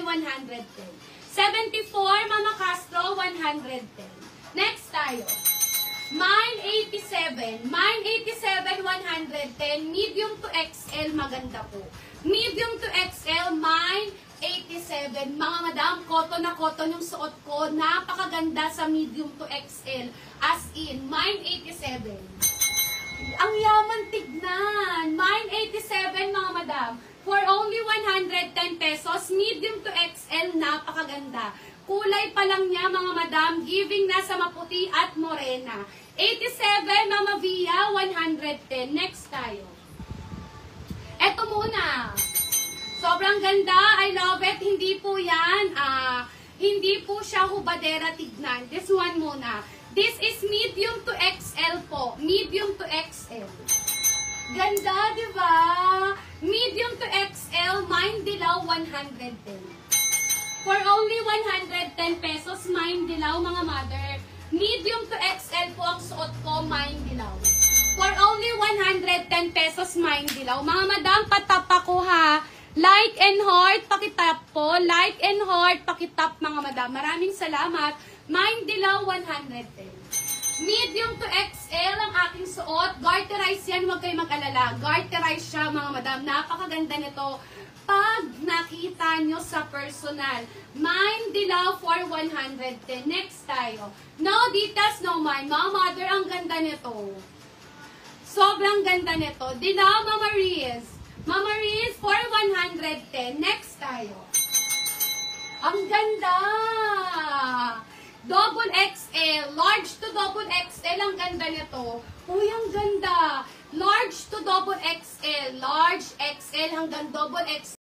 110. 74, Mama Castro, 110. Next tayo. Mine 87. Mine 87, 110. Medium to XL, maganda po. Medium to XL, mine 87. Mga madam, cotton na cotton yung suot ko. Napakaganda sa medium to XL. As in, mine 87. Ang yaman tignan. Mine 87, mga madam. For only 110 pesos, medium to XL, napakaganda. Kulay pa lang niya, mga madam, giving na sa maputi at morena. 87, Mama Via, 110. Next tayo. Eto muna. Sobrang ganda. I love it. Hindi po yan. Hindi po siya hubadera tignan. This one muna. This is medium to XL po. Medium to XL. Ganda, di ba? Medium to XL, mine dilaw, 110. For only 110 pesos, mine dilaw, mga mother. Medium to XL po ang suot ko, mine dilaw. For only 110 pesos, mine dilaw. Mga madam, patap ako ha. Like and heart, pakitap po. Like and heart, pakitap, mga madam. Maraming salamat. Mine dilaw, 110. Medium to XL ang aking suot. Garterize yan, huwag kayo mag-alala. Garterize siya, mga madam. Napakaganda nito. Pag nakita nyo sa personal. Mine dilaw for 110. Next tayo. No details, no mine. Mga mother, ang ganda nito. Sobrang ganda nito. Dilaw, Mama Riz. Mama Riz for 110. Next tayo. Ang ganda! Double XL. Large to double XL. Ang ganda nito. Uy, ang ganda. Large to double XL. Large XL hanggang double XL.